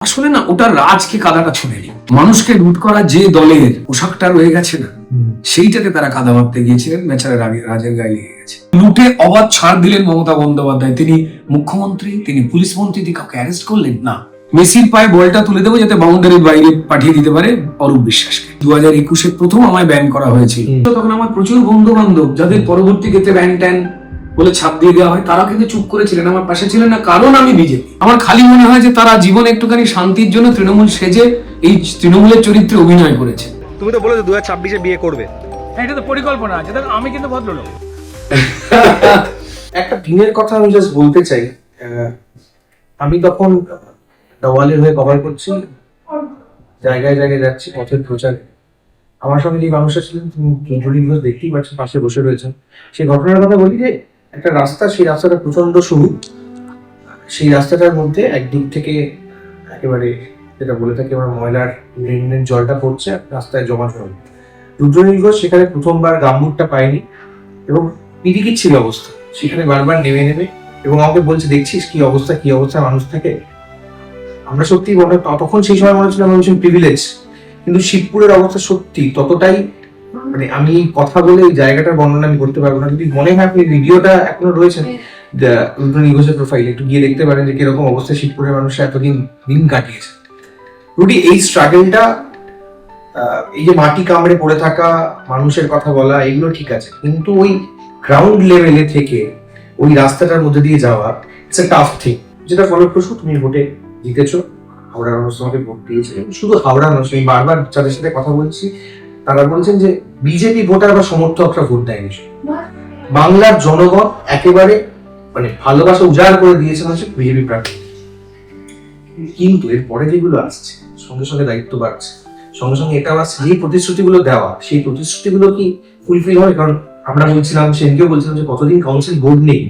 আসলে না ওটা রাজকে কাদাটা ছড়েনি, মানুষকে লুট করা যে দলের পোশাকটা রয়ে গেছে না সেইটাতে তারা কাদা মারতে গিয়েছিলেন, বেচারা রাজের গায়ে লেগে গেছে। লুটে অবাধ ছাড় দিলেন মমতা বন্দ্যোপাধ্যায়, তিনি মুখ্যমন্ত্রী, তিনি পুলিশ মন্ত্রী, তিনি কাউকে অ্যারেস্ট করলেন না। মেসির পায়ে বলটা তুলে দেবো যাতে বাউন্ডারির বাইরে পাঠিয়ে দিতে পারে অরূপ বিশ্বাসকে। 2021-এ প্রথম আমায় ব্যান করা হয়েছিল, তখন আমার প্রচুর বন্ধু বান্ধব যাদের পরবর্তী ক্ষেত্রে ব্যান ট্যান বলে ছাপ দিয়ে দেওয়া হয়, তারা কিন্তু চুপ করেছিলেন, আমার পাশে ছিলেন না, কারণ আমি বিজেপি। আমার খালি মনে হয় যে তারা জীবনে একটুখানি শান্তির জন্য তৃণমূল সেজে এই তৃণমূলের চরিত্রে অভিনয় করেছে। তুমি তো বলেছো 2026-এ বিয়ে করবে। হ্যাঁ, এটা তো পরিকল্পনা আছে, আমি কিন্তু ভদ্রলোক। একটা দিনের কথা আমি জাস্ট বলতে চাই। আমি তখন দেওয়ালের হয়ে কভার করছি, জায়গায় জায়গায় যাচ্ছি পথের প্রচারে। আমার সঙ্গে যে মানুষটা ছিলেন তিনি জুলি নিউজ দেখতেই পাচ্ছেন, পাশে বসে রয়েছেন। সেই ঘটনার কথা বলি যে একটা রাস্তা, সেই রাস্তাটা প্রচন্ড সরু। সেই রাস্তাটার মধ্যে একদিক থেকে একেবারে যেটা বলে থাকি আমরা ময়লার ড্রেনের জলটা পড়ছে রাস্তায় জমা জল। রুদ্রনীল ঘোষ সেখানে প্রথমবার গাম্বুটটা পায়নি এবং পিরিকির ছিল অবস্থা, সেখানে বারবার নেমে নেমে এবং আমাকে বলছে দেখছিস কি অবস্থা মানুষ থাকে। আমরা সত্যি মনে তখন সেই সময় মনে হচ্ছিল আমরা ভীষণ প্রিভিলেজ, কিন্তু শিবপুরের অবস্থা সত্যি ততটাই, মানে আমি কথা বলে এই জায়গাটার বর্ণনা আমি করতে পারবো না। যদি মনে হয় আপনি ভিডিওটা এখনো রয়েছেন রুদ্রনীল ঘোষের প্রোফাইলে, একটু গিয়ে দেখতে পারেন যে কিরকম অবস্থা শিবপুরের মানুষরা এতদিন দিন কাটিয়েছে। রুটি এই স্ট্রাগলটা, এই যে মাটি কামড়ে পড়ে থাকা মানুষের কথা বলা এগুলো ঠিক আছে, কিন্তু ওই গ্রাউন্ড লেভেলে থেকে ওই রাস্তাটার মধ্যে দিয়ে যাওয়া ইটস এ টাফ থিং। যেটা ফলপ্রসূ, তুমি ভোটে জিতেছো, হাওড়ার মানুষ তোমাকে ভোট দিয়েছে। শুধু হাওড়া নয়, আমি বারবার যাদের সাথে কথা বলছি তারা বলছেন যে বিজেপি ভোটার বা সমর্থকরা ভোট দেয়নি, বাংলার জনগণ একেবারে মানে ভালোবাসা উজাড় করে দিয়েছে মানুষ বিজেপি প্রার্থী। কিন্তু এরপরে যেগুলো আসছে সঙ্গে সঙ্গে দায়িত্ব বাড়ছে, সঙ্গে সঙ্গে এটাও আসছে যে প্রতিশ্রুতিগুলো দেওয়া সেই প্রতিশ্রুতিগুলো কি ফুলফিল হয়? কারণ আমরা বলছিলাম, সেদিনকেও বলছিলাম যে কতদিন কাউন্সিল বোর্ড নেই,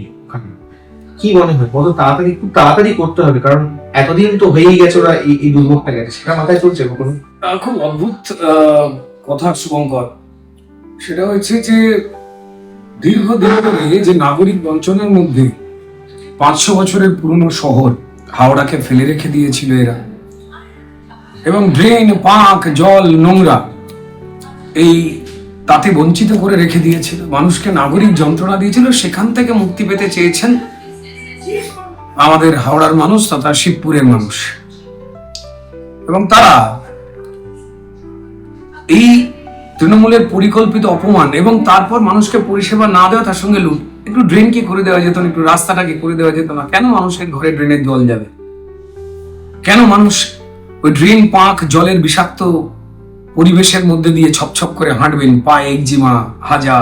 কি মনে হয় কত তাড়াতাড়ি, খুব তাড়াতাড়ি করতে হবে, কারণ এতদিন তো হয়েই গেছে, ওরা এই দুর্ভোগটা গেছে, সেটা মাথায় চলছে কখনো? খুব অদ্ভুত কথা শুভঙ্কর, সেটা হচ্ছে যে দীর্ঘদিন ধরে যে নাগরিক বঞ্চনার মধ্যে 500 বছরের পুরনো শহর হাওড়াকে ফেলে রেখে দিয়েছিল এরা, এবং ড্রেন, পাক, জল, নোংরা এই তাতে বঞ্চিত করে রেখে দিয়েছিল, মানুষকে নাগরিক যন্ত্রণা দিয়েছিল। সেখান থেকে মুক্তি পেতে চেয়েছেন আমাদের হাওড়ার মানুষ তথা শিবপুরের মানুষ, এবং তারা এই তৃণমূলের পরিকল্পিত অপমান এবং তারপর মানুষকে পরিষেবা না দেওয়া, তার সঙ্গে লুট। একটু ড্রেন কি করে দেওয়া যেত না, একটু রাস্তাটাকে করে দেওয়া যেত না? কেন মানুষের ঘরে ড্রেনের জল যাবে? কেন মানুষ ওই ড্রেন, পাক, জলের বিষাক্ত পরিবেশের মধ্যে দিয়ে ছপছপ করে হাঁটবেন? পায়ে একজিমা, হাজা,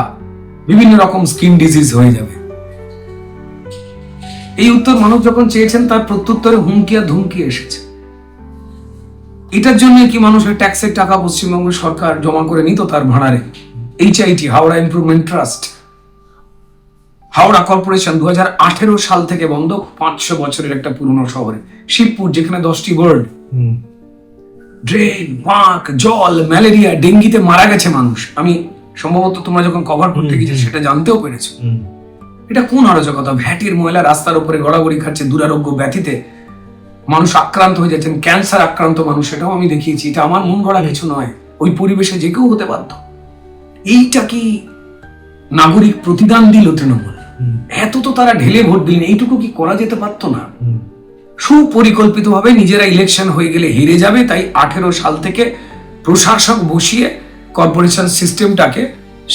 বিভিন্ন রকম স্কিন ডিজিজ হয়ে যাবে। এই উত্তর মানুষ যখন চেয়েছেন তার প্রত্যুত্তরে হুমকি আর ধুমকি এসেছে। এটার জন্য কি মানুষের ট্যাক্সের টাকা পশ্চিমবঙ্গ সরকার জমা করে নিত তার ভাড়ারে? HIT, Howrah improvement trust, Howrah corporation 2018 সাল থেকে বন্ধ। 500 বছরের একটা পুরনো শহরে শিবপুর, যেখানে 10টি ওয়ার্ড, ড্রেন, পাক, জল, ম্যালেরিয়া, ডেঙ্গিতে মারা গেছে মানুষ। আমি সম্ভবত তোমরা যখন কভার করতে গেছো সেটা জানতেও পেরেছো। এটা কোন অরাজকতা? ভ্যাটের ময়লা রাস্তার উপরে গড়াগড়ি খাচ্ছে, দুরারোগ্য ব্যাধিতে মানুষ আক্রান্ত হয়ে যাচ্ছেন, ক্যান্সার আক্রান্ত মানুষ, সেটাও আমি দেখিয়েছি। এটা আমার মন গড়া কিছু নয়, ওই পরিবেশে যে কেউ হতে বাধ্য। এইটা কি নাগরিক প্রতিদান দিল তৃণমূল? এত তো তারা ঢেলে ভোট দিলেন, এইটুকু কি করা যেতে পারতো না? সুপরিকল্পিতভাবে নিজেরা ইলেকশন হয়ে গেলে হেরে যাবে, তাই 18 সাল থেকে প্রশাসক বসিয়ে কর্পোরেশন সিস্টেমটাকে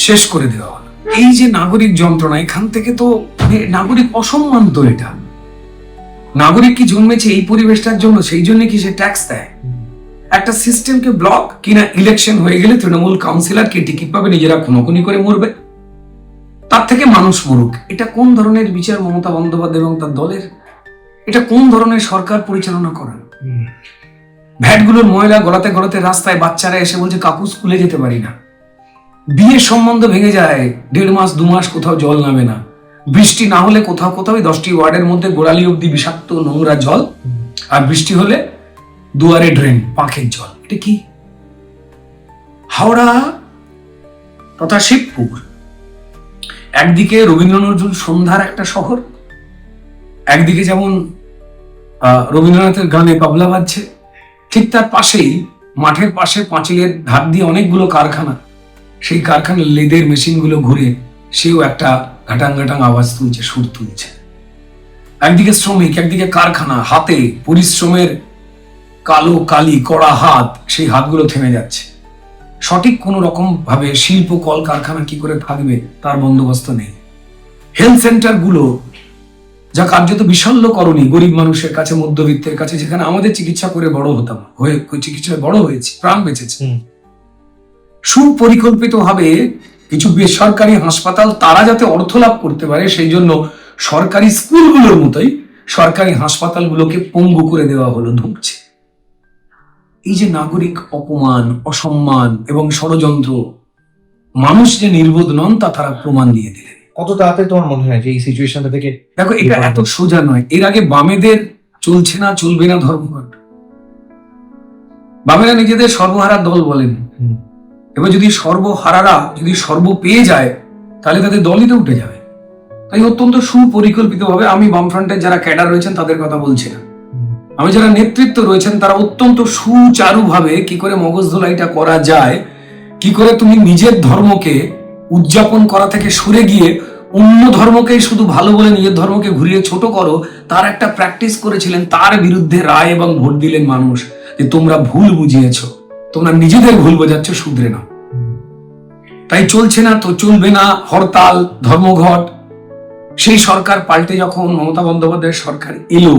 শেষ করে দেওয়া হলো। এই যে নাগরিক যন্ত্রণা, এখান থেকে তো নাগরিক অসম্মান। তো এটা নাগরিক কি জন্মেছে এই পরিবেশটার জন্য? সেই জন্য কি সে ট্যাক্স দেয়? একটা সিস্টেমকে ব্লক কিনা ইলেকশন হয়ে গেলে তৃণমূল কাউন্সিলর কে টিকিট পাবে, নিজেরা খুনোখুনি করে মরবে, তার থেকে মানুষ মরুক। এটা কোন ধরনের বিচার মমতা বন্দ্যোপাধ্যায় এবং তার দলের? এটা কোন ধরনের সরকার পরিচালনা করেন? ভ্যাটগুলোর ময়লা গড়াতে গড়াতে রাস্তায় বাচ্চারা এসে বলছে কাকু স্কুলে যেতে পারি না। বিয়ের সম্বন্ধ ভেঙে যায়, 1.5 মাস 2 মাস কোথাও জল নামে না। বৃষ্টি না হলে কোথাও 10টি ওয়ার্ডের মধ্যে গোড়ালি অব্দি বিষাক্ত নোংরা জল, আর বৃষ্টি হলে দুয়ারে ড্রেন, পাখের জল। এটা কি? হাওড়া তথা শিবপুর একদিকে রবীন্দ্র নজরুল সন্ধ্যার একটা শহর, একদিকে যেমন রবীন্দ্রনাথের গানে তবলা বাজছে, ঠিক তার পাশেই মাঠের পাশে পাঁচিলের ধার দিয়ে অনেকগুলো কারখানা, সেই কারখানার লেদের মেশিনগুলো ঘুরে সেও একটা ঘাটাং ঘাটাং আওয়াজ তুলছে, সুর তুলছে। একদিকে শ্রমিক, একদিকে কারখানা, হাতে পরিশ্রমের কালো কালি কড়া হাত, সেই হাতগুলো থেমে যাচ্ছে। সঠিক কোন রকম ভাবে শিল্প কল কারখানা কি করে থাকবে তার বন্দোবস্ত নেই। হেলথ সেন্টার গুলো যা কার্যত বিশল্যকরণী গরিব মানুষের কাছে, মধ্যবিত্তের কাছে, যেখানে আমাদের চিকিৎসা করে বড় হতাম, চিকিৎসায় বড় হয়েছি, প্রাণ বেঁচেছে। সুপরিকল্পিত ভাবে কিছু বেসরকারি হাসপাতাল তারা যাতে অর্থ লাভ করতে পারে সেই জন্য সরকারি স্কুলগুলোর মতোই সরকারি হাসপাতালগুলোকে পঙ্গু করে দেওয়া হলো, ঢুকছে। এই যে নাগরিক অপমান, অসম্মান এবং ষড়যন্ত্র, মানুষ যে নির্বোধ নন তা তারা প্রমাণ দিয়ে দিলেন। কত তাড়াতাড়ি তোমার মনে হয় যে এই সিচুয়েশনটা থেকে? দেখো, এটা এত সোজা নয়। এর আগে বামেদের চলছে না, চলবে না ধর্মঘট। বামেরা নিজেদের সর্বহারা দল বলেন। এবার যদি সর্বহারারা যদি সর্ব পেয়ে যায় তাহলে তাদের দলই তো উঠে যাবে। তাই অত্যন্ত সুপরিকল্পিত ভাবে, আমি বামফ্রন্টের যারা ক্যাডার রয়েছেন তাদের কথা বলছি না, আমি যারা নেতৃত্ব রয়েছেন তারা অত্যন্ত সুচারুভাবে কি করে মগজ ধোলাইটা করা যায়, কি করে তুমি নিজের ধর্মকে উদযাপন করা থেকে সরে গিয়ে অন্য ধর্মকেই শুধু ভালো বলে নিজের ধর্মকে ঘুরিয়ে ছোট করো, তার একটা প্র্যাকটিস করেছিলেন। তার বিরুদ্ধে রায় এবং ভোট দিলেন মানুষ যে তোমরা ভুল বুঝিয়েছো, তোমরা নিজেদের ভুল বোঝাচ্ছ, শুধরে নাও। তাই চলছে না তো চলবে না, হরতাল, ধর্মঘট। সেই সরকার পাল্টে যখন মমতা বন্দ্যোপাধ্যায়ের সরকার এলো,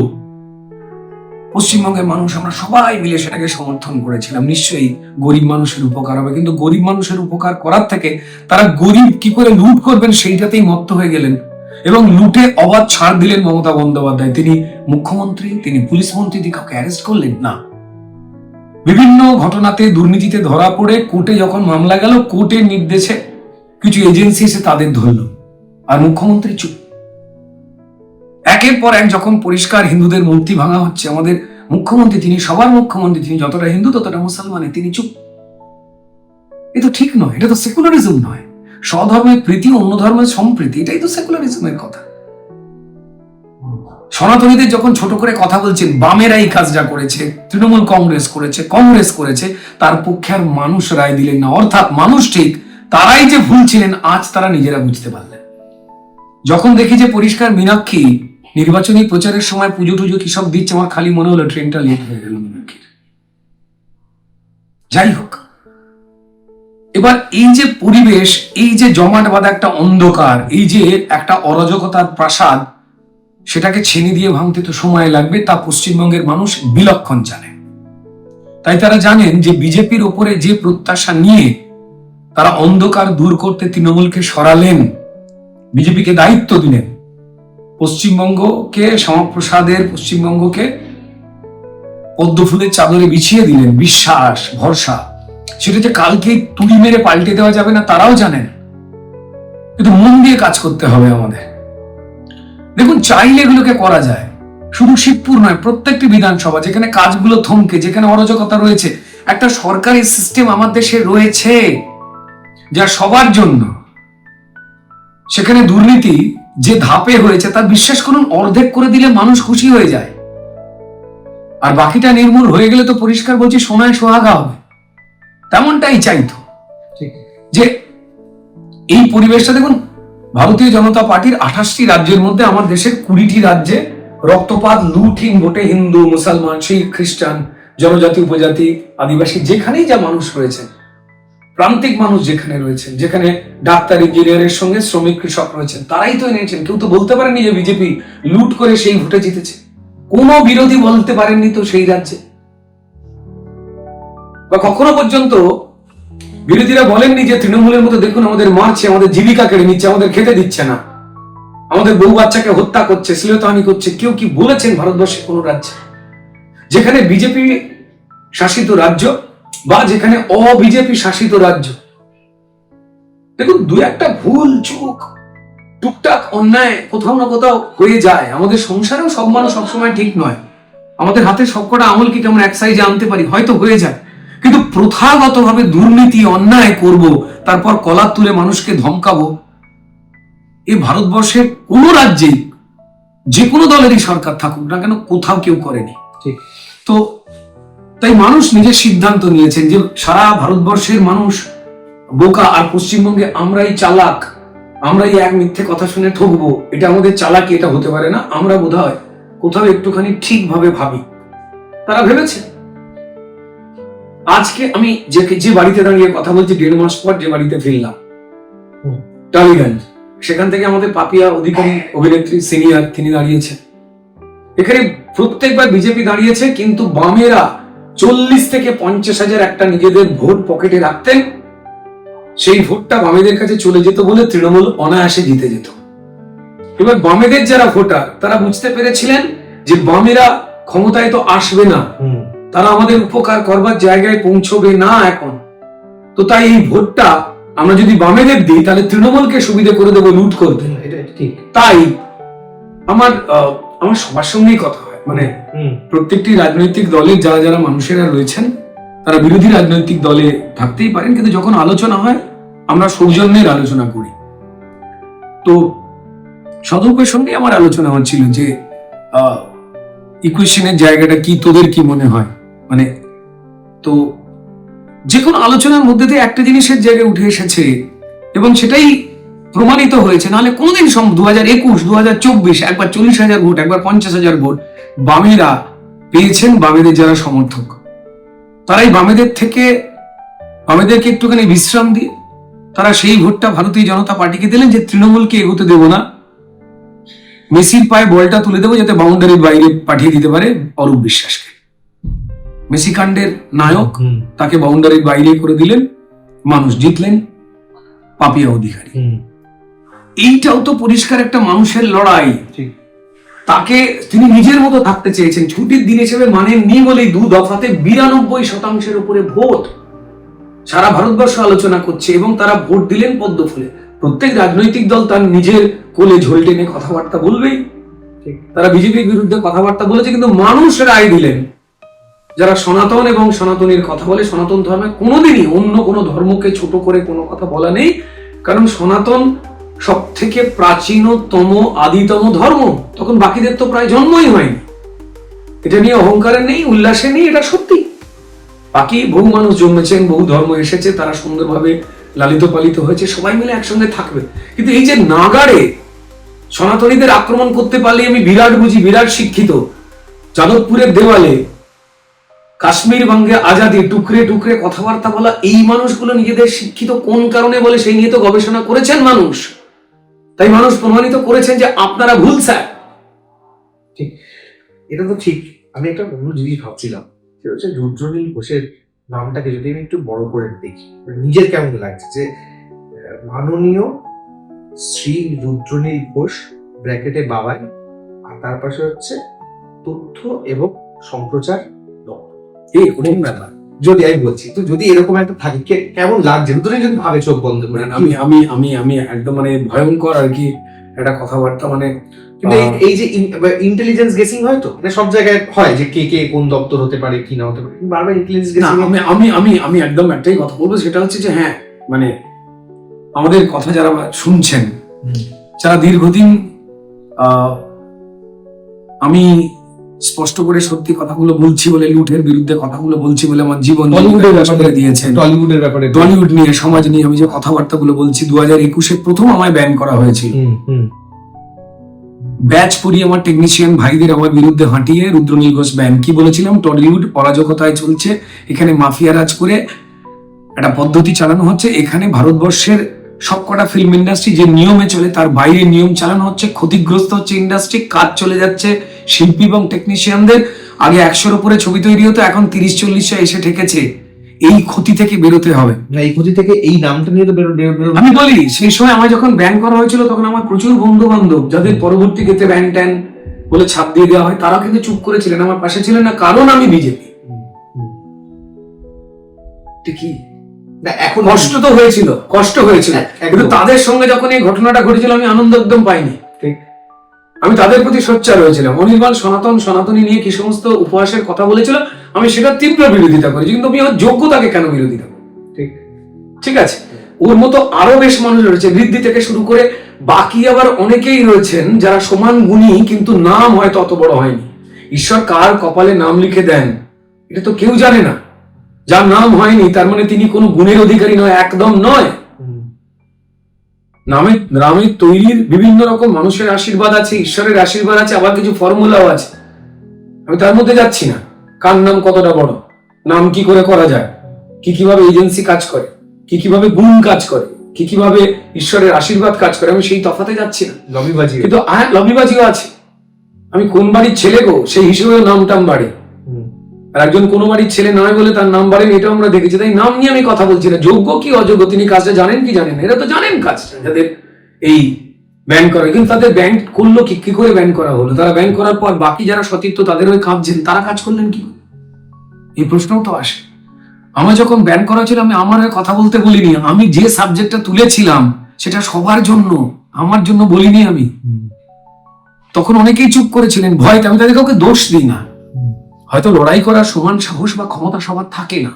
পশ্চিমবঙ্গের মানুষ আমরা সবাই মিলে সেটাকে সমর্থন করেছিলাম। নিশ্চয়ই গরিব মানুষের উপকার হবে, কিন্তু গরিব মানুষের উপকার করার থেকে তারা গরিব কি করে লুট করবেন সেইটাতেই মত্ত হয়ে গেলেন এবং লুটে অবাধ ছাড় দিলেন মমতা বন্দ্যোপাধ্যায়। তিনি মুখ্যমন্ত্রী, তিনি পুলিশ মন্ত্রী, তিনি কাউকে অ্যারেস্ট করলেন না। বিভিন্ন ঘটনাতে দুর্নীতিতে ধরা পড়ে কোর্টে যখন মামলা গেল, কোর্টের নির্দেশে কিছু এজেন্সি এসে তাদের ধরল, আর মুখ্যমন্ত্রী চুপ। একের পর এক যখন পরিষ্কার হিন্দুদের মূর্তি ভাঙা হচ্ছে, আমাদের মুখ্যমন্ত্রী, তিনি সবার মুখ্যমন্ত্রী, তিনি যতটা হিন্দু ততটা মুসলমানে, তিনি চুপ। এ তো ঠিক নয়, এটা তো সেকুলারিজম নয়। স্বধর্মের প্রীতি, অন্য ধর্মের সম্প্রীতি, এটাই তো সেকুলারিজমের কথা। সনাতনীদের যখন ছোট করে কথা বলছেন, বামেরা এই কাজটা করেছে, তৃণমূল কংগ্রেস করেছে, কংগ্রেস করেছে, তার পক্ষে আর মানুষ রায় দিলেন না। অর্থাৎ মানুষ ঠিক, তারাই যে ভুল ছিলেন আজ তারা নিজেরা বুঝতে পারলেন। যখন দেখি যে পরিষ্কার মীনাক্ষী নির্বাচনী প্রচারের সময় পুজো টুজো কি সব দিচ্ছে, আমার খালি মনে হলো ট্রেনটা লেট হয়ে গেল মীনাক্ষীর। যাই হোক, এবার এই যে পরিবেশ, এই যে জমাট বাঁধা একটা অন্ধকার, এই যে একটা অরাজকতার প্রাসাদ, সেটাকে ছেনি দিয়ে ভাঙতে তো সময় লাগবে, তা পশ্চিমবঙ্গের মানুষ বিলক্ষণ জানে। তাই তারা জানেন যে বিজেপির ওপরে যে প্রত্যাশা নিয়ে তারা অন্ধকার দূর করতে তৃণমূলকে সরালেন, বিজেপিকে দায়িত্ব দিলেন, পশ্চিমবঙ্গকে, শ্যামাপ্রসাদের পশ্চিমবঙ্গকে পদ্মফুলের চাদরে বিছিয়ে দিলেন বিশ্বাস, ভরসা। সেটা যে কালকে তুড়ি মেরে পাল্টে দেওয়া যাবে না তারাও জানেন, কিন্তু মন দিয়ে কাজ করতে হবে আমাদের। দেখুন, চাইলে এগুলোকে করা যায়, শুধু শিবপুর নয়, প্রত্যেকটি বিধানসভা যেখানে কাজগুলো থমকে, যেখানে অরাজকতা রয়েছে, একটা সরকারি সিস্টেম আমার দেশে রয়েছে যা সবার জন্য। সেখানে দুর্নীতি যে ধাপে হয়েছে তা বিশ্বাস করুন অর্ধেক করে দিলে মানুষ খুশি হয়ে যায়, আর বাকিটা নির্মূল হয়ে গেলে তো পরিষ্কার বলছি সোনায় সোহাগা হবে। তেমনটাই চাইতো যে এই পরিবেশটা। দেখুন, ভারতীয় জনতা পার্টির 28টি রাজ্যের মধ্যে আমার দেশের 20টি রাজ্যে রক্তপাত, লুটহীন ভোটে হিন্দু, মুসলমান, শিখ, খ্রিস্টান, জনজাতি, উপজাতি, আদিবাসী, যেখানেই যা মানুষ রয়েছে, প্রান্তিক মানুষ যেখানে রয়েছে, যেখানে ডাক্তার, ইঞ্জিনিয়ারের সঙ্গে শ্রমিক, কৃষক রয়েছেন, তারাই তো এনেছেন। কেউ তো বলতে পারেনি যে বিজেপি লুট করে সেই ভোটে জিতেছে। কোনো বিরোধী বলতে পারেননি তো সেই রাজ্যে, বা কখনো পর্যন্ত বিরোধীরা বলেননি যে তৃণমূলের মতো দেখুন আমাদের মারছে, আমাদের জীবিকা কেড়ে নিচ্ছে, আমাদের খেতে দিচ্ছে না, আমাদের বউ বাচ্চাকে হত্যা করছে, শ্লীলতাহানি করছে। কেউ কি বলেছেন ভারতবর্ষে কোন রাজ্যে? যেখানে বিজেপি শাসিত রাজ্য বা যেখানে অবিজেপি শাসিত রাজ্য, দেখুন দু একটা ভুল চুক, টুকটাক অন্যায় কোথাও না কোথাও হয়ে যায়। আমাদের সংসারেও সব মানুষ সবসময় ঠিক নয়, আমাদের হাতে সবকটা আঙুল কি কেমন এক সাইজে আনতে পারি, হয়তো হয়ে যায়। কিন্তু প্রথাগতভাবে দুর্নীতি, অন্যায় করব, তারপর কলার তুলে মানুষকে ধমকাবো, এই ভারতবর্ষের কোন রাজ্যেই যে কোনো দলেরই সরকার থাকুক না কেন কোথাও কেউ করেনি। ঠিক। তো তাই মানুষ নিজের সিদ্ধান্ত নিয়েছেন যে সারা ভারতবর্ষের মানুষ বোকা, আর পশ্চিমবঙ্গে আমরাই চালাক, আমরাই এক মিথ্যে কথা শুনে ঠকবো, এটা আমাদের চালাকি, এটা হতে পারে না, আমরা বোধহয় কোথাও একটুখানি ঠিকভাবে ভাবি। তারা ভেবেছে। আজকে আমি যে বাড়িতে দাঁড়িয়ে কথা বলছি 1.5 মাস পর যে বাড়িতে ফিরলাম, টালিগঞ্জ, সেখান থেকে আমাদের পাপিয়া অধিকারী অভিনেত্রী সিনিয়র, তিনি দাঁড়িয়েছে। এখানে প্রত্যেকবার বিজেপি দাঁড়িয়েছে, কিন্তু বামেরা 40 থেকে 50,000 একটা নিজেদের ভোট পকেটে রাখতেন, সেই ভোটটা বামেদের কাছে চলে যেত বলে তৃণমূল অনায়াসে জিতে যেত। এবার বামেদের যারা ভোটার, তারা বুঝতে পেরেছিলেন যে বামেরা ক্ষমতায় তো আসবে না, তারা আমাদের উপকার করবার জায়গায় পৌঁছবে না এখন, তো তাই এই ভোটটা আমরা যদি বামেদের দিই তাহলে তৃণমূলকে সুবিধা করে দেবো লুট করতে। তাই আমার সবার সঙ্গেই কথা হয়, মানে প্রত্যেকটি রাজনৈতিক দলের যারা যারা মানুষেরা রয়েছেন তারা বিরোধী রাজনৈতিক দলে থাকতেই পারেন, কিন্তু যখন আলোচনা হয় আমরা সৌজন্যের আলোচনা করি। তো সদর্পের সঙ্গে আমার আলোচনা হচ্ছিল যে ইকুয়েশনের জায়গাটা কি, তোদের কি মনে হয়, মানে তো যে কোনো আলোচনার মধ্যে দিয়ে একটা জিনিসের জায়গায় উঠে এসেছে এবং সেটাই প্রমাণিত হয়েছে, নাহলে কোনোদিন 2021, 2024 একবার 40,000 ভোট, একবার 50,000 ভোট বামেরা পেয়েছেন। বামেদের যারা সমর্থক, তারাই বামেদেরকে একটুখানি বিশ্রাম দিয়ে তারা সেই ভোটটা ভারতীয় জনতা পার্টিকে দিলেন যে তৃণমূলকে এগোতে দেব না, মেসির পায়ে বলটা তুলে দেবো যাতে বাউন্ডারির বাইরে পাঠিয়ে দিতে পারে অরূপ বিশ্বাসকে। মেসি কাণ্ডের নায়ক, তাকে বাউন্ডারির বাইরে করে দিলেন, মানুষ জিতলেন পাপিয়া অধিকারী। এইটাও তো পরিষ্কার একটা মানুষের লড়াই। তাকে তিনি নিজের মতো থাকতে চেয়েছেন, ছুটির দিন হিসেবে মানেননি বলেই 2 দফাতে 92% উপরে ভোট সারা ভারতবর্ষ আলোচনা করছে, এবং তারা ভোট দিলেন পদ্ম ফুলে। প্রত্যেক রাজনৈতিক দল তার নিজের কোলে ঝোল টেনে কথাবার্তা বলবেই, তারা বিজেপির বিরুদ্ধে কথাবার্তা বলেছে, কিন্তু মানুষ রায় দিলেন। যারা সনাতন এবং সনাতনীর কথা বলে, সনাতন ধর্মে কোনোদিনই অন্য কোনো ধর্মকে ছোট করে কোনো কথা বলা নেই, কারণ সনাতন সব থেকে প্রাচীনতম আদিতম ধর্ম, তখন বাকিদের তো প্রায় জন্মই হয়নি। এটা নিয়ে অহংকারের নেই, উল্লাসে নেই, এটা সত্যি। বাকি বহু মানুষ জন্মেছেন, বহু ধর্ম এসেছে, তারা সুন্দরভাবে লালিত পালিত হয়েছে, সবাই মিলে একসঙ্গে থাকবে। কিন্তু এই যে নাগাড়ে সনাতনীদের আক্রমণ করতে পারলে আমি বিরাট বুঝি, বিরাট শিক্ষিত। যাদবপুরের দেওয়ালে কাশ্মীর ভাঙ্গে আজাদি, টুকরে টুকরে কথাবার্তা বলা, এই মানুষগুলো নিজেদের শিক্ষিত কোন কারণে বলে সেই নিয়ে তো গবেষণা করেছেন মানুষ। তাই মানুষ প্রমাণিত করেছেন যে আপনারা ভুল স্যার। ঠিক, এটা তো ঠিক। আমি একটা অন্য জিনিস ভাবছিলাম, সেটা হচ্ছে রুদ্রনীল ঘোষের নামটাকে যদি আমি একটু বড় করে দেখি, নিজের কেমন লাগছে যে মাননীয় শ্রী রুদ্রনীল ঘোষ ব্র্যাকেটে বাবাই, আর তার পাশে হচ্ছে তথ্য এবং সম্প্রচার দপ্তর। এই কঠিন ব্যাপার যদি আমি বলছি, তো যদি এরকম একটা থাকে কেমন লাগছে রুদ্রনীল যদি ভাবে চোখ বন্ধ করে? আমি একদম মানে ভয়ঙ্কর আর কি একটা কথাবার্তা, মানে কিন্তু এই যে ইন্টেলিজেন্স গেসিং হয় তো, মানে সব জায়গায় হয় যে কে কে কোন দপ্তর হতে পারে কি না হতে পারে, বারবার ইন্টেলিজেন্স গেসিং। আমি একদম একটাই কথা বলবো, সেটা হচ্ছে যে হ্যাঁ, মানে আমাদের কথা যারা শুনছেন, যারা দীর্ঘদিন আমি স্পষ্ট করে সত্যি কথাগুলো বলছি বলে, লুটের বিরুদ্ধে কথাগুলো বলছি বলে আমার জীবন দিয়েছেন, টলিউডের ব্যাপারে, টলিউড নিয়ে, সমাজ নিয়ে আমি যে কথাবার্তাগুলো বলছি, 2021 প্রথম আমায় ব্যান করা হয়েছিল। ব্যাচ পরিয়ে আমার টেকনিশিয়ান ভাইদের আমার বিরুদ্ধে হাঁটিয়ে রুদ্রনীল ঘোষ ব্যান। কি বলেছিলাম? টলিউড অরাজকতায় চলছে, এখানে মাফিয়া রাজ করে একটা পদ্ধতি চালানো হচ্ছে, এখানে ভারতবর্ষের সবকটা ফিল্ম ইন্ডাস্ট্রি যে নিয়মে চলে তার বাইরে নিয়ম চালানো হচ্ছে, ক্ষতিগ্রস্ত হচ্ছে ইন্ডাস্ট্রি, কাজ চলে যাচ্ছে শিল্পী এবং টেকনিশিয়ানদের। আগে 100-র উপরে ছবি তৈরি হতো, এখন 30-40 এসে ঠেকেছে। এই ক্ষতি থেকে বেরোতে হবে। এই ক্ষতি থেকে, এই নামটা নিয়ে তো আমি বলি, সেই সময় আমার যখন ব্যান করা হয়েছিল তখন আমার প্রচুর বন্ধু বান্ধব, যাদের পরবর্তী ক্ষেত্রে ব্যান ট্যান বলে ছাপ দিয়ে দেওয়া হয়, তারা কিন্তু চুপ করেছিলেন, আমার পাশে ছিলেন না, কারণ আমি বিজেপি। ঠিকই, এখন কষ্ট তো হয়েছিল, কষ্ট হয়েছিল, কিন্তু তাদের সঙ্গে যখন এই ঘটনাটা ঘটেছিল আমি আনন্দ একদম পাইনি। আমি তাদের প্রতি সোচ্চার হয়েছিলাম। অনির্বাণ সনাতনী নিয়ে কি সমস্ত উপহাসের কথা বলেছিল, আমি সেটা তীব্র বিরোধিতা করেছি, কিন্তু আমি ওর যোগ্যতাকে কেন বিরোধিতা করি? ঠিক আছে, ওর মতো আরো বেশ মানুষ রয়েছে, বৃদ্ধি থেকে শুরু করে বাকি আবার অনেকেই রয়েছেন যারা সমান গুণী, কিন্তু নাম হয়তো অত বড় হয়নি। ঈশ্বর কার কপালে নাম লিখে দেন এটা তো কেউ জানে না। যার নাম হয়নি তার মানে তিনি কোনো গুণের অধিকারী নয়, একদম নয়। নামের তৈরির বিভিন্ন রকম মানুষের আশীর্বাদ আছে, ঈশ্বরের আশীর্বাদ আছে, আবার কিছু ফর্মুলাও আছে। আমি তার মধ্যে যাচ্ছি না। কার নাম কতটা বড়, নাম কি করে করা যায়, কিভাবে এজেন্সি কাজ করে, কিভাবে গুণ কাজ করে, কিভাবে ঈশ্বরের আশীর্বাদ কাজ করে, আমি সেই তফাতে যাচ্ছি না। লবিবাজি, কিন্তু লবিবাজিও আছে। আমি কোন বাড়ির ছেলে গো সেই হিসেবেও নামটাম বাড়ে, আর একজন কোনো বাড়ির ছেলে নয় বলে তার নাম বাড়েন, এটাও আমরা দেখেছি। তাই নাম নিয়ে আমি কথা বলছি না। যোগ্য কি অযোগ্য তিনি কাজটা জানেন কি জানেন, এরা তো জানেন কাজটা, যাদের এই ব্যান করা। কিন্তু তাদের ব্যান করলো কি করে ব্যান করা হলো? তারা ব্যান করার পর বাকি যারা সতীর্থ তাদের হয়ে কাঁপছেন, তারা কাজ করলেন কি? এই প্রশ্নও তো আসে। আমার যখন ব্যান করা ছিল আমি আমার হয়ে কথা বলতে বলিনি। আমি যে সাবজেক্টটা তুলেছিলাম সেটা সবার জন্য, আমার জন্য বলিনি আমি। তখন অনেকেই চুপ করেছিলেন ভয়তে। আমি তাদের কাউকে দোষ দিই না। হয়তো লড়াই করার সমান সাহস বা ক্ষমতা সবার থাকে না।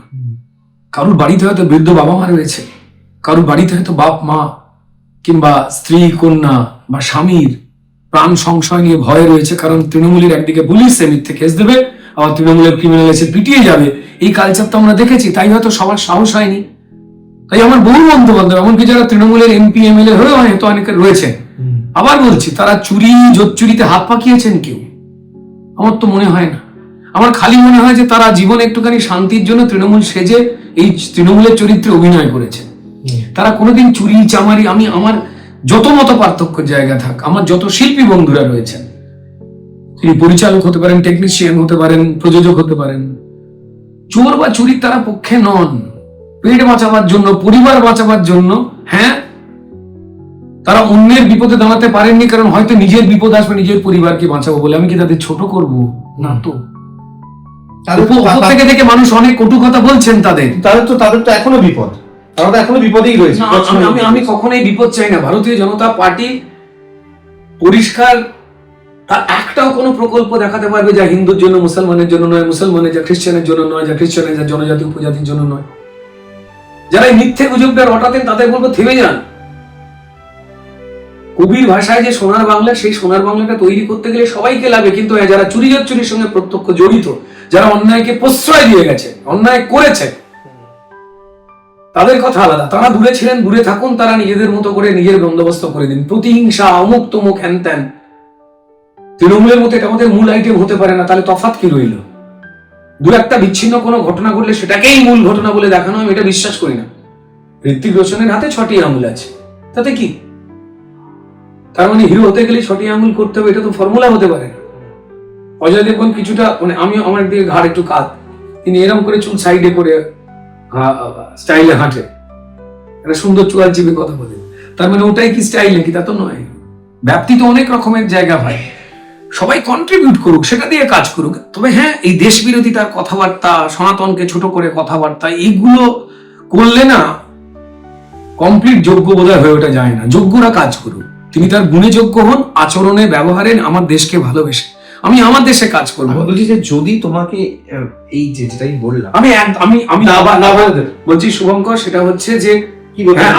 কারুর বাড়িতে হয়তো বৃদ্ধ বাবা মা রয়েছে, কারুর বাড়িতে হয়তো বাপ মা কিংবা স্ত্রী কন্যা বা স্বামীর প্রাণ সংশয় নিয়ে ভয় রয়েছে, কারণ তৃণমূলের একদিকে পুলিশ মিথ্যে কেস দেবে, আবার তৃণমূলের ক্রিমিনাল এসে পিটিয়ে যাবে। এই কালচার তো আমরা দেখেছি, তাই হয়তো সবার সাহস হয়নি। তাই আমার বহু বন্ধু বান্ধব, এমনকি যারা তৃণমূলের এমপি এমএলএ হয়েও হয়তো অনেকে রয়েছে, আবার বলছি তারা চুরি জোচ্চুরিতে হাত পাকিয়েছেন কেউ? আমার তো মনে হয় না। আমার খালি মনে হয় যে তারা জীবনে একটুখানি শান্তির জন্য তৃণমূল সেজে এই তৃণমূলের চরিত্রে অভিনয় করেছে। তারা কোনোদিন চুরি চামারি, আমি আমার যত মত পার্থক্যের জায়গা থাক, আমার যত শিল্পী বন্ধুরা রয়েছেন, তিনি পরিচালক হতে পারেন, টেকনিশিয়ান হতে পারেন, প্রযোজক হতে পারেন, চোর বা চুরির তারা পক্ষে নন। পেট বাঁচাবার জন্য, পরিবার বাঁচাবার জন্য, হ্যাঁ, তারা অন্যের বিপদে দাঁড়াতে পারেননি, কারণ হয়তো নিজের বিপদ আসবে নিজের পরিবারকে বাঁচাবো বলে। আমি কি তাদের ছোট করব? না তো। উপর থেকে দেখে মানুষ অনেক কটু কথা বলছেন তাদের তো এখনো বিপদ, তারা তো এখনো বিপদেই রয়েছে। আমি কখনোই বিপদ চাই না। ভারতীয় জনতা পার্টি পরিষ্কার, তার একটাও কোনো প্রকল্প দেখাতে পারবে যা হিন্দুর জন্য, মুসলমানের জন্য নয়, মুসলমানের যা খ্রিস্টানের জন্য নয়, যা খ্রিস্টানের যা জনজাতি উপজাতির জন্য নয়। যারা এই মিথ্যে গুজবটা রটাতেন তাদের বলবো থেমে যান। কবির ভাষায় যে সোনার বাংলা, সেই সোনার বাংলাটা তৈরি করতে গেলে সবাইকে লাগে। কিন্তু যারা চুরি চুরির সঙ্গে প্রত্যক্ষ জড়িত, যারা অন্যায়কে প্রশ্রয় দিয়ে গেছে, অন্যায় করেছে, তাদের কথা আলাদা। তারা দূরে ছিলেন, দূরে থাকুন, তারা নিজেদের মতো করে নিজের বন্দোবস্ত করে দিন। প্রতিহিংসা, অমুক তমুক, হ্যান ত্যান, তৃণমূলের মতো এটা আমাদের মূল আইটেম হতে পারে না। তাহলে তফাৎ কি রইল? দু একটা বিচ্ছিন্ন কোনো ঘটনা ঘটলে সেটাকেই মূল ঘটনা বলে দেখানো, আমি এটা বিশ্বাস করি না। ঋত্বিক রোশনের হাতে 6টি আঙুল আছে, তাতে কি? তার মানে হিরো হতে গেলে 6টি আঙুল করতে হবে, এটা তো ফর্মুলা হতে পারে না। অজয় দেবগন কিছুটা, মানে আমি আমার দিকে ঘাড় একটু কাত, তিনি এরকম করে চুল সাইডে করে স্টাইলে হাঁটে, একটা সুন্দর চুয়াল চিপে কথা বলে। তার মানে ওটাই কি স্টাইল নাকি? তা তো নয়। ব্যাপ্তি তো অনেক রকমের জায়গা ভাই। সবাই কন্ট্রিবিউট করুক, সেটা দিয়ে কাজ করুক। তবে হ্যাঁ, এই দেশ বিরোধী তার কথাবার্তা, সনাতনকে ছোট করে কথাবার্তা, এইগুলো করলে না কমপ্লিট যোগ্য বোধহয় হয়ে ওঠা যায় না। যোগ্যরা কাজ করুক, তিনি তার গুণে যোগ্য হন, আচরণে, ব্যবহারে আমার দেশকে ভালোবেসে আমি আমার দেশে কাজ করবো। বলছি যে যদি তোমাকে এই যেটাই বললাম, আমি বলছি শুভঙ্কর, সেটা হচ্ছে যে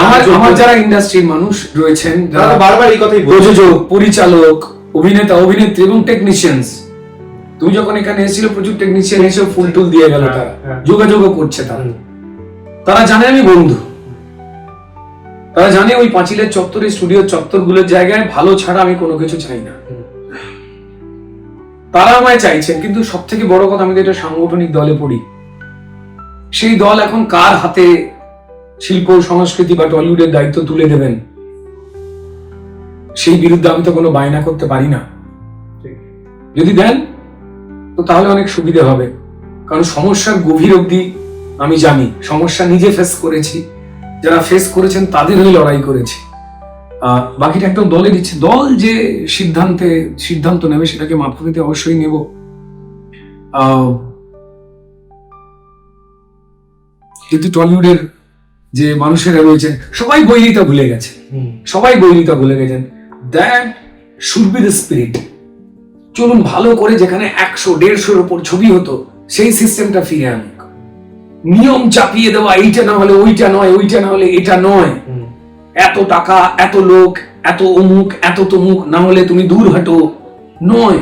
আমার যারা ইন্ডাস্ট্রির মানুষ রয়েছেন, যারা বারবার এই কথাই প্রযোজক, পরিচালক, অভিনেতা, অভিনেত্রী এবং টেকনিশিয়ানস, তুমি যখন এখানে এসেছিল প্রচুর টেকনিশিয়ান এসে ফুল টুল দিয়ে গেল, তারা যোগাযোগও করছে। তারা জানে আমি বন্ধু, তারা জানে ওই পাঁচিলের চত্বরে, স্টুডিও চত্বরগুলোর জায়গায় ভালো ছাড়া আমি কোনো কিছু চাই না। তারা আমায় চাইছেন, কিন্তু সব থেকে বড় কথা, আমি তো এটা সাংগঠনিক দলে পড়ি। সেই দল এখন কার হাতে শিল্প সংস্কৃতি বা টলিউডের দায়িত্ব তুলে দেবেন, সেই বিরুদ্ধে আমি তো কোনো বায়না করতে পারি না। যদি দেন তো তাহলে অনেক সুবিধা হবে, কারণ সমস্যার গভীর অবধি আমি জানি। সমস্যা নিজে ফেস করেছি, যারা ফেস করেছেন তাদের হয়ে লড়াই করেছি। বাকিটা একদম দলের ইচ্ছে। দল যে সিদ্ধান্ত নেবে সেটাকে মাথা পেতে অবশ্যই নেব। কিন্তু টলিউডের যে মানুষেরা রয়েছেন সবাই বৈরিতা ভুলে গেছে, সবাই বৈরিতা ভুলে গেছেন। That should be the spirit. চলুন ভালো করে, যেখানে 100-150-এর উপর ছবি হতো, সেই সিস্টেমটা ফিরে আনুক। নিয়ম চাপিয়ে দেওয়া, এইটা না হলে ওইটা নয়, ওইটা না হলে এটা নয়, এত টাকা, এত লোক, এত অমুক, এত তমুক, না হলে তুমি দূর হাঁটো, নয়।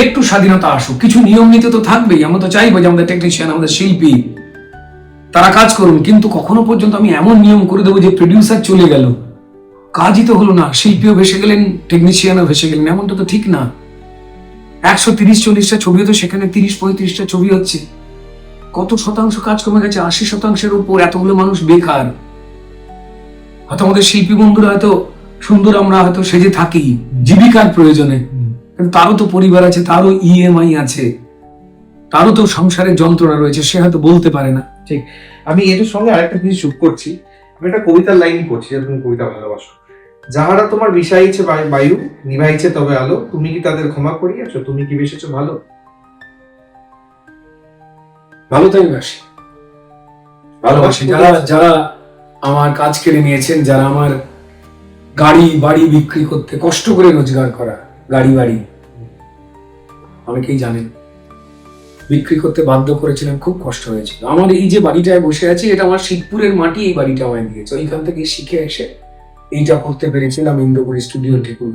একটু স্বাধীনতা আসুক, কিছু নিয়ম নীতি তো থাকবেই। আমরা তো চাইবো যে আমাদের টেকনিশিয়ান, আমাদের শিল্পী তারা কাজ করুন, কিন্তু কখনো পর্যন্ত আমি এমন নিয়ম করে দেবো যে প্রডিউসার চলে গেল, কাজই তো হলো না, শিল্পীও ভেসে গেলেন, টেকনিশিয়ানও ভেসে গেলেন, এমনটা তো ঠিক না। 130-40টা ছবি তো সেখানে 30-35টা ছবি হচ্ছে, কত শতাংশ কাজ কমে গেছে? 80%-এর উপর। এতগুলো মানুষ বেকার। হয়তো আমাদের শিল্পী বন্ধুরা হয়তো সুন্দর, আমরা হয়তো সেজে থাকি জীবিকার প্রয়োজনে, কিন্তু তারও তো পরিবার আছে, তারও ইএমআই আছে, তারও তো সংসারের যন্ত্রণা রয়েছে, সে হয়তো বলতে পারে না। ঠিক। আমি এটার সঙ্গে আরেকটা জিনিস যোগ করছি। আমি একটা কবিতার লাইন পড়ছি, যে তুমি কবিতা ভালোবাসো। যাহারা তোমার বিষাইছে বায়ু, নিভাইছে তবে আলো, তুমি কি তাদের ক্ষমা করিয়াছো? তুমি কি বেসেছো ভালো? ভালো তাই বাসি, ভালোবাসি যারা যারা আমার কাজ কেড়ে নিয়েছেন, যারা আমার গাড়ি বাড়ি বিক্রি করতে কষ্ট করে রোজগার করা গাড়ি বাড়ি, অনেকেই জানেন, বিক্রি করতে বাধ্য করেছিলেন, খুব কষ্ট হয়েছিল। আমার এই যে বাড়িটায় বসে আছি, এটা আমার শিবপুরের মাটি, এই বাড়িটা আমায় দিয়েছে। ওইখান থেকে শিখে এসে এইটা করতে পেরেছিলাম ইন্দ্রপুর স্টুডিও ঠেকুর।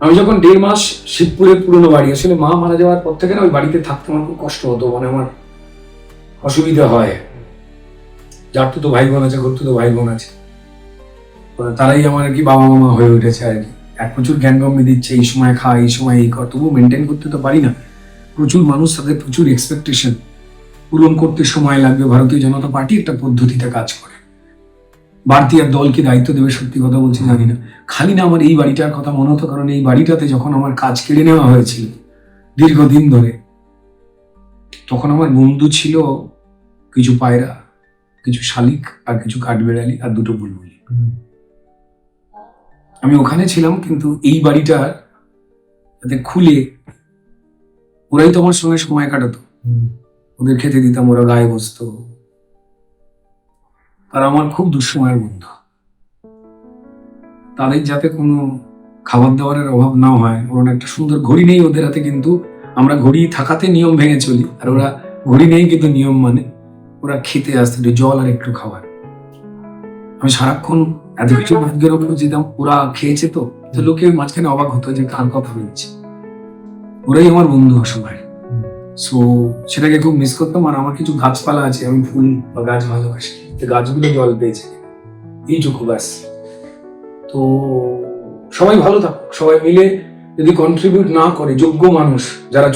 আমি যখন 1.5 মাস শিবপুরের পুরনো বাড়ি, আসলে মা মারা যাওয়ার পর থেকে না ওই বাড়িতে থাকতে আমার খুব কষ্ট হতো, মানে আমার অসুবিধা হয়। যার তো ভাই বোন আছে, ঘর তো ভাই বোন আছে, তারাই আমার আর কি বাবা মামা হয়ে উঠেছে আর কি। এক প্রচুর জ্ঞানগম্য দিচ্ছে, এই সময় খা, এই সময় এই কর, তবুও মেনটেন করতে তো পারি না। প্রচুর মানুষ, তাদের প্রচুর এক্সপেকটেশন পূরণ করতে সময় লাগবে। ভারতীয় জনতা পার্টি একটা পদ্ধতিতে কাজ করে, বাড়তি আর দলকে দায়িত্ব দেবে, সত্যি কথা বলছি জানি না। খালি না আমার এই বাড়িটার কথা মনে হতো, কারণ এই বাড়িটাতে যখন আমার কাজ কেড়ে নেওয়া হয়েছিল দীর্ঘদিন ধরে, তখন আমার বন্ধু ছিল কিছু পায়রা, কিছু শালিক, আর কিছু কাঠবেড়ালি, আর 2টো বুলবুলি। আমি ওখানে ছিলাম, কিন্তু এই বাড়িটা যাতে খুলে, ওরাই তো আমার সঙ্গে সময় কাটাতো, ওদের খেতে দিতাম, ওরা গায়ে বসতো, তারা আমার খুব দুঃসময়ের বন্ধু। তাদের যাতে কোনো খাবার দাবারের অভাব না হয়, ওরা একটা সুন্দর ঘড়ি নেই ওদের হাতে, কিন্তু আমরা ঘড়ি থাকাতে নিয়ম ভেঙে চলি, আর ওরা ঘড়ি নেই কিন্তু নিয়ম মানে। ওরা খেতে আসতো একটু জল আর একটু খাবার। আমি সারাক্ষণ এত কিছু ভাগ্যের ওপর যেতাম, ওরা খেয়েছে তো লোকে মাঝখানে অবাক হতো যে কার কথা বলছে। ওরাই আমার বন্ধু অসময়। সো সেটাকে খুব মিস করতাম। আর আমার কিছু গাছপালা আছে, আমি ফুল বা গাছ ভালোবাসি, গাছগুলো জল পেয়েছে, এইটুকু ব্যাস। তো সবাই ভালো থাকুক, সবাই মিলে যদি কন্ট্রিবিউট না করে, যোগ্য মানুষ যারা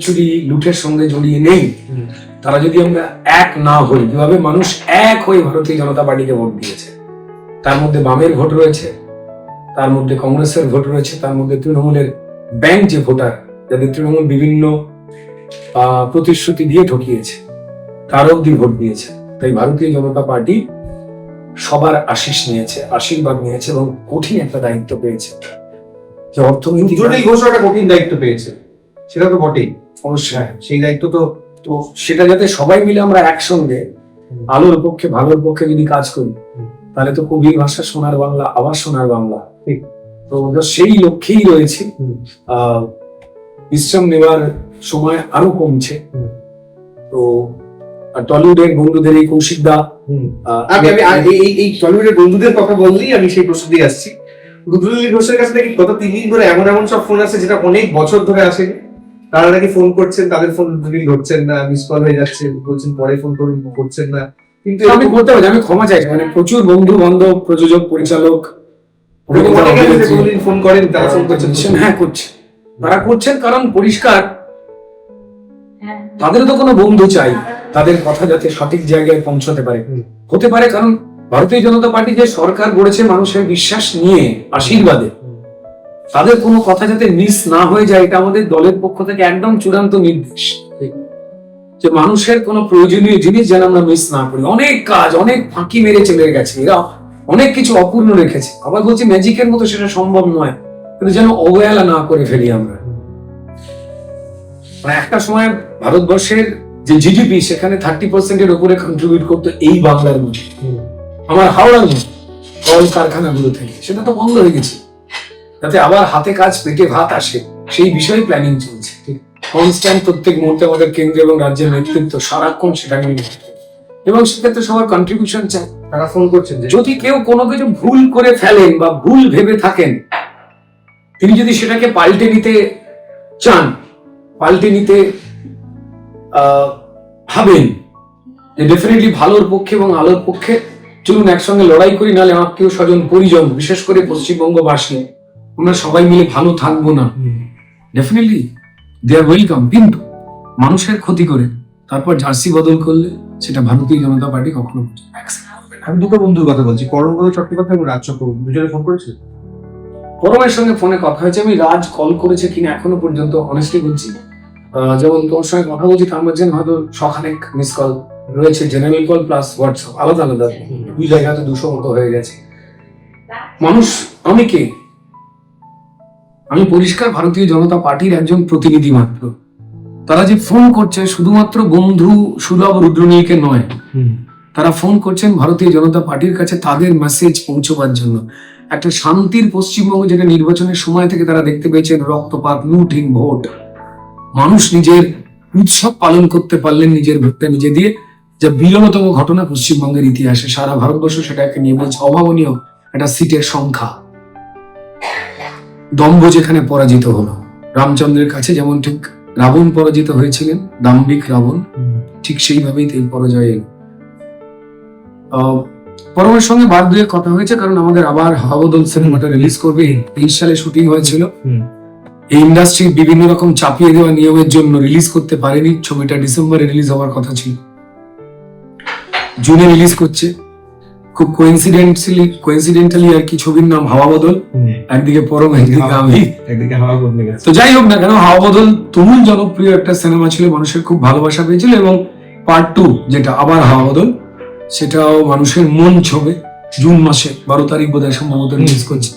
চুরি লুঠের সঙ্গে জড়িয়ে নেই, তারা যদি আমরা এক না হই, যেভাবে মানুষ এক হয়ে ভারতীয় জনতা পার্টিকে ভোট দিয়েছে, তার মধ্যে বামের ভোট রয়েছে, তার মধ্যে কংগ্রেসের ভোট রয়েছে, তার মধ্যে তৃণমূলের ব্যাংক যে ভোটার, যাদের তৃণমূল বিভিন্ন প্রতিশ্রুতি দিয়ে ঠকিয়েছে, তার অব্দি ভোট দিয়েছে। তাই ভারতীয় জনতা পার্টি সবার আশিস নিয়েছে, আশীর্বাদ নিয়েছে, এবং কঠিন একটা দায়িত্ব পেয়েছে, যে অর্থনীতি ঘোষণাটা কঠিন দায়িত্ব পেয়েছে, সেটা তো বটেই। অবশ্যই সেই দায়িত্ব তো সেটা যাতে সবাই মিলে আমরা একসঙ্গে আলোর পক্ষে, ভালোর পক্ষে যদি কাজ করি, তাহলে তো কবির ভাষা সোনার বাংলা, আবার সোনার বাংলা। তো সেই লক্ষ্যেই রয়েছে। বিশ্রাম নেওয়ার সময় আরো কমছে। তো টলিউডের বন্ধুদের, এই কৌশিক দা, এই টলিউডের বন্ধুদের কথা বললেই আমি সেই প্রশ্ন দিয়ে আসছি। রুদ্রনীল ঘোষের কাছে নাকি গত 3 দিন ধরে এমন সব ফোন আসে যেটা অনেক বছর ধরে আসে। তারা নাকি ফোন করছেন, তাদের ফোন রুদ্রনীল ধরছেন না, মিস কল হয়ে যাচ্ছে, বলছেন পরে ফোন করুন, করছেন না। কিন্তু আমি বলতে পারি, আমি ক্ষমা চাই, মানে প্রচুর বন্ধু বান্ধব, প্রযোজক, পরিচালক ফোন করেন, তারা ফোন করছেন। হ্যাঁ করছে, তারা করছেন, কারণ পরিষ্কার তাদের তো কোনো বন্ধু চাই, তাদের কথা যাতে সঠিক জায়গায় পৌঁছতে পারে, হতে পারে। কারণ ভারতীয় জনতা পার্টি যে সরকার গড়েছে মানুষের বিশ্বাস নিয়ে, আশীর্বাদে, তাদের কোনো কথা যাতে মিস না হয়ে যায়, এটা আমাদের দলের পক্ষ থেকে একদম চূড়ান্ত নির্দেশ, যে মানুষের কোনো প্রয়োজনীয় জিনিস যেন আমরা মিস না করি। অনেক কাজ, অনেক ফাঁকি মেরে চলে গেছে, এরা অনেক কিছু অপূর্ণ রেখেছে। আবার বলছি ম্যাজিকের মতো সেটা সম্ভব নয়, কিন্তু যেন অবহেলা না করে ফেলি আমরা। মানে একটা সময় ভারতবর্ষের যে জিডিপি, সেখানে 30%-এর উপরে কন্ট্রিবিউট করতো এই বাংলার মধ্যে, আমার হাওড়ার মধ্যে কল কারখানাগুলো থেকে। সেটা তো বন্ধ হয়ে গেছে, যাতে আবার হাতে কাজ পেটে ভাত আসে, সেই বিষয়ে প্ল্যানিং চলছে। কনস্ট্যান্ট প্রত্যেক মুহূর্তে আমাদের কেন্দ্র এবং রাজ্যের নেতৃত্ব সারাক্ষণ সেটা নিয়ে, এবং সেক্ষেত্রে সবার কন্ট্রিবিউশন চাই। তারা ফোন করছেন যে যদি কেউ কোনো কিছু ভুল করে ফেলেন বা ভুল ভেবে থাকেন, তিনি যদি সেটাকে পাল্টে নিতে চান, পাল্টে নিতে ভাবেন যে ডেফিনেটলি ভালোর পক্ষে এবং আলোর পক্ষে চলুন একসঙ্গে লড়াই করি, নাহলে আত্মীয় স্বজন পরিজন বিশেষ করে পশ্চিমবঙ্গবাসী আমরা সবাই মিলে ভালো থাকবো না, ডেফিনেটলি দে আর ওয়েলকাম। কিন্তু মানুষের ক্ষতি করে তারপর জার্সি বদল করলে সেটা ভারতীয় জনতা পার্টি কখনো accept করবে না। আমি দুটো বন্ধুর কথা বলছি, পরমব্রত চট্টোপাধ্যায় এবং রাজ চক্রবর্তী, দুজনে ফোন করেছে। পরমের সঙ্গে ফোনে কথা হয়েছে, আমি রাজ কল করেছে কিনা এখনো পর্যন্ত অনেস্টলি বলছি, যেমন তোমার সঙ্গে কথা বলছি তার মাঝে হয়তো শখানেক মিস কল রয়েছে, জেনারেল কল প্লাস হোয়াটসঅ্যাপ আলাদা আলাদা, দুই জায়গাতে 200 মতো হয়ে গেছে। মানুষ আমি কে? আমি পরিষ্কার ভারতীয় জনতা পার্টির একজন প্রতিনিধি মাত্র। তারা যে ফোন করছে শুধুমাত্র বন্ধু সুলভ রুদ্রনীলকে নয়, তারা ফোন করছেন ভারতীয় জনতা পার্টির কাছে তাদের মেসেজ পৌঁছবার জন্য। একটা শান্তির পশ্চিমবঙ্গ যেটা নির্বাচনের সময় থেকে তারা দেখতে পেয়েছেন, রক্তপাত, লুটহীন ভোট, মানুষ নিজের উৎসব পালন করতে পারলেন নিজের ভোটটা নিজে দিয়ে, যা বিরলতম ঘটনা পশ্চিমবঙ্গের ইতিহাসে। সারা ভারতবর্ষ সেটাকে নিয়ে বলছে অভাবনীয় একটা সিটের সংখ্যা। দম্ভ যেখানে পরাজিত হলো রামচন্দ্রের কাছে, যেমন ঠিক রাবণ পরাজিত হয়েছিলেন, দাম্ভিক রাবণ, ঠিক সেইভাবেই এই পরাজয় এলো। পরমের সঙ্গে বার দুয়ে কথা হয়েছে, কারণ আমাদের আবার হাওয়াবদল সিনেমাটা রিলিজ করবে, 23 সালে শুটিং হয়েছিল। এই ইন্ডাস্ট্রি বিভিন্ন রকম চাপিয়ে দেওয়া নিয়মের জন্য রিলিজ করতে পারেনি। ছবিটা ডিসেম্বরে রিলিজ হওয়ার কথা ছিল, জুনে রিলিজ করছে। খুব কোইন্সিডেন্টালি আর কি, ছবির নাম হাওয়া বদল, একদিকে পরম একদিকে আমি, একদিকে হাওয়া বদলে গেছে। তো যাই হোক না কেন, হাওয়া বদল তুমুল জনপ্রিয় একটা সিনেমা ছিল, মানুষের খুব ভালোবাসা পেয়েছিল। এবং পার্ট 2 যেটা আবার হাওয়া বদল, সেটাও মানুষের মন ছবে। জুন মাসে 12 তারিখ বোধহয় সম্ভবত রিলিজ করছে।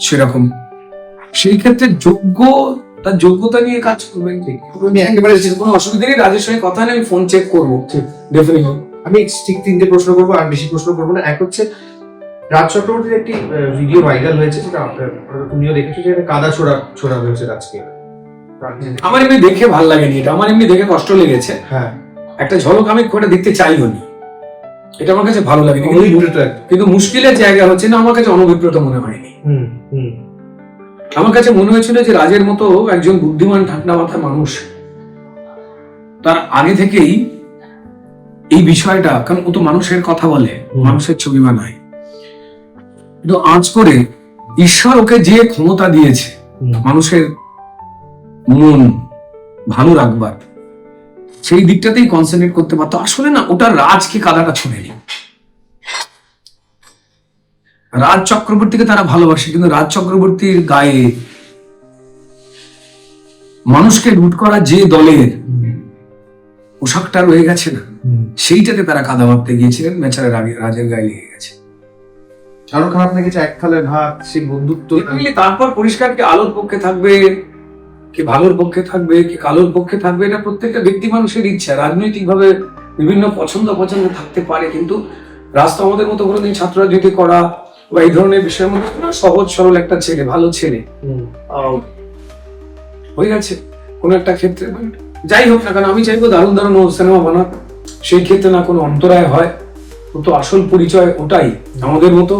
সেরকম সেই ক্ষেত্রে তার যোগ্যতা নিয়ে কাজ করবেন, ঠিক আমি একেবারে কোনো অসুবিধা নেই। রাজের সঙ্গে কথা নেই, আমি ফোন চেক করবো ডেফিনেটলি। আমি ঠিক 3টে প্রশ্ন করবো, আর বেশি প্রশ্ন করবো না। এক হচ্ছে, রাজ চক্রবর্তীর একটি ভিডিও ভাইরাল হয়েছে, সেটা তুমিও দেখেছো, যেটা কাদা ছোড়া হয়েছে রাজকে। আমার এমনি দেখে ভালো লাগেনি এটা, আমার এমনি দেখে কষ্ট লেগেছে। হ্যাঁ, একটা ঝলক আমি খুব দেখতে চাইও নি, এটা আমার কাছে ভালো লাগেনি। কিন্তু মুশকিলের জায়গা হচ্ছে না, আমার কাছে অনভিপ্রেত মনে হয়নি। আমার কাছে মনে হয়েছিল যে রাজের মতো একজন বুদ্ধিমান ঠান্ডা মাথা মানুষ তার আগে থেকেই এই বিষয়টা, কারণ ও তো মানুষের কথা বলে, মানুষের ছবি বানায়, কিন্তু আঁচ করে ঈশ্বর ওকে যে ক্ষমতা দিয়েছে মানুষের মন ভালো রাখবার, সেই দিকটাতেই কনসেন্ট্রেট করতে পারতো। আসলে না, ওটা রাজকে কাদাটা ছুঁড়েনি। রাজ চক্রবর্তীকে তারা ভালোবাসে, কিন্তু রাজ চক্রবর্তীর গায়ে মানুষকে লুট করা যে দলের পোশাকটা রয়ে গেছে না, সেইটাতে তারা কাদা মারতে গিয়েছিলেন, বেচারা রাজের গায়ে লেগে গেছে। আরো খারাপ লেগেছে, এক থালে ভাত, সেই বন্ধুত্ব। তারপর পরিষ্কার কি আলোর পক্ষে থাকবে, কি ভালোর পক্ষে থাকবে, কি কালোর পক্ষে থাকবে, এটা প্রত্যেকটা ব্যক্তি মানুষের ইচ্ছা। রাজনৈতিক ভাবে বিভিন্ন পছন্দ থাকতে পারে, কিন্তু রাস্তা আমাদের মতো কোনোদিন ছাত্র রাজনীতি করা বা এই ধরনের বিষয়ের মধ্যে সহজ সরল একটা ছেলে, ভালো ছেলে হয়ে গেছে কোন একটা ক্ষেত্রে। যাই হোক না কেন, আমি চাইবো দারুণ দারুণ সিনেমা বানাক, সেই ক্ষেত্রে না কোনো অন্তরায় হয়। তো আসল পরিচয় ওটাই। আমাদের মতো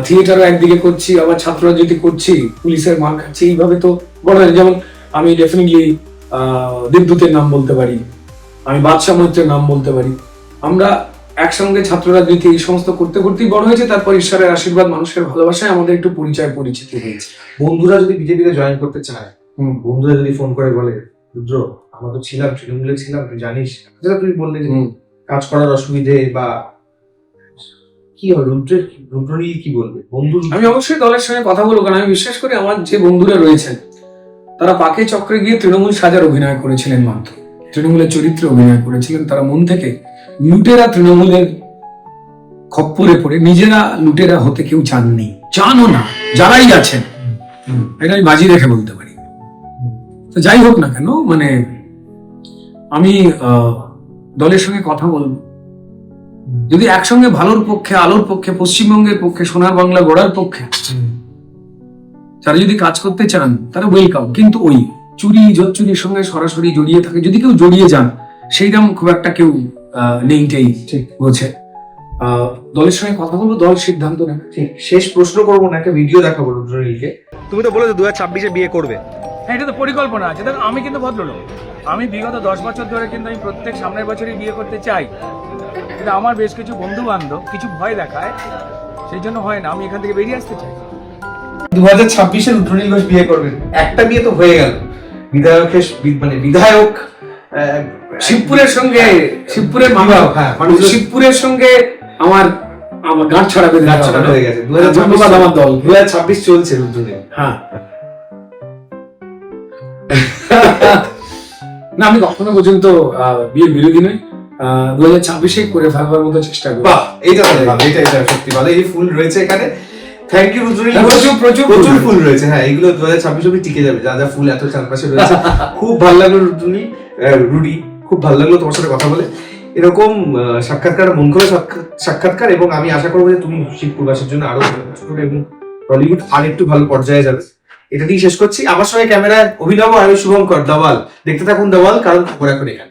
থিয়েটারও একদিকে করছি, আবার ছাত্র রাজনীতি করছি, পুলিশের মার খাচ্ছি, এইভাবে তো বড় হয়। যেমন আমি ডেফিনেটলি দেবদূতের নাম বলতে পারি, আমি বাদশা মৈত্রের নাম বলতে পারি। আমরা একসঙ্গে ছাত্র রাজনীতি এই সমস্ত করতে করতেই বড় হয়েছে। তারপর ঈশ্বরের আশীর্বাদ, মানুষের ভালোবাসায় আমাদের একটু পরিচিতি হয়েছে। বন্ধুরা যদি বিজেপিতে জয়েন করতে চায়, বন্ধুরা যদি ফোন করে বলে, রুদ্র আমরা তো ছিলাম, তৃণমূলে ছিলাম, তুই জানিস, যেটা তুমি বললে যে কাজ করার অসুবিধে বা কি হয়, রুদ্রনীল কি বলবে বন্ধু? আমি অবশ্যই দলের সঙ্গে কথা বলবো, কারণ আমি বিশ্বাস করি আমার যে বন্ধুরা রয়েছেন তারা পাকে চক্রে গিয়ে তৃণমূল সাজার অভিনয় করেছিলেন, মাত্র তৃণমূলের চরিত্রে অভিনয় করেছিলেন। তারা মন থেকে লুটেরা তৃণমূলের খপ্পরে পড়ে নিজেরা লুটেরা হতে কেউ চাননি, চানও না, যারাই আছেন, এটা আমি বাজি রেখে বলতে পারি। তো যাই হোক না কেন, মানে আমি দলের সঙ্গে কথা বলবো, যদি একসঙ্গে ভালোর পক্ষে, আলোর পক্ষে, পশ্চিমবঙ্গের পক্ষে, সোনার বাংলা গড়ার পক্ষে যারা যদি কাজ করতে চান তারা ওয়েলকাম। কিন্তু ওই চুরি জোচ্চুরির সঙ্গে সরাসরি জড়িয়ে থাকে, যদি কেউ জড়িয়ে যান, সেইরকম খুব একটা কেউ নেইটাই ঠিক বলছে। দলের সঙ্গে কথা বলবো, দল সিদ্ধান্ত নেবে। ঠিক শেষ প্রশ্ন করবো না, একটা ভিডিও দেখাবো রুদ্রনীলকে। তুমি তো বলেছো 2026-এ বিয়ে করবে। এটা তো পরিকল্পনা আছে। দেখো আমি কিন্তু ভদ্রলোক, আমি বিগত 10 বছর ধরে কিন্তু আমি প্রত্যেক সামনের বছরই বিয়ে করতে চাই, কিন্তু আমার বেশ কিছু বন্ধু বান্ধব কিছু ভয় দেখায়, সেই জন্য হয় না। আমি এখান থেকে বেরিয়ে আসতে চাই। 2026-এ রুদ্রনীল ঘোষ বিয়ে করবেন, একটা বিয়ে তো হয়ে গেল, বিধায়ক শিবপুরের সঙ্গে শিবপুরের বিবাহ, হ্যাঁ, মানুষ- শিবপুরের সঙ্গে আমার আমার গাঁট ছড়া বেঁধে গাছ ছাড়া হয়ে গেছে। ধন্যবাদ আমার দল। 2026 চলছে রুদ্রনীল। হ্যাঁ না, আমি কখনো পর্যন্ত বিয়ের বিরোধী নই। 2026-এ করে ফেলবার মতো চেষ্টা করবো। বাহ, এইটা ভালো, এটা সত্যি ভালো। এই ফুল রয়েছে এখানে, থ্যাংক ইউ রুদ্রনীল ঘোষ। প্রচুর প্রচুর ফুল রয়েছে, হ্যাঁ, এগুলো 2026 অবধি টিকে যাবে, যা যা ফুল এত চারপাশে রয়েছে। খুব ভালো লাগলো রুদ্রনীল, রুডি, খুব ভালো লাগলো তোমার সাথে কথা বলে। এরকম সাক্ষাৎকার, মন খোলা সাক্ষাৎকার, এবং আমি আশা করবো যে তুমি শিবপুরবাসীর জন্য আরো ভালো কাজ করবে এবং টলিউড আর একটু ভালো পর্যায়ে যাবে। এটা দিয়ে শেষ করছি। আমার সঙ্গে ক্যামেরায় অভিনব, আমি শুভঙ্কর। দাওয়াল দেখতে থাকুন, দাওয়াল, কারণ খবর এখন এখানে।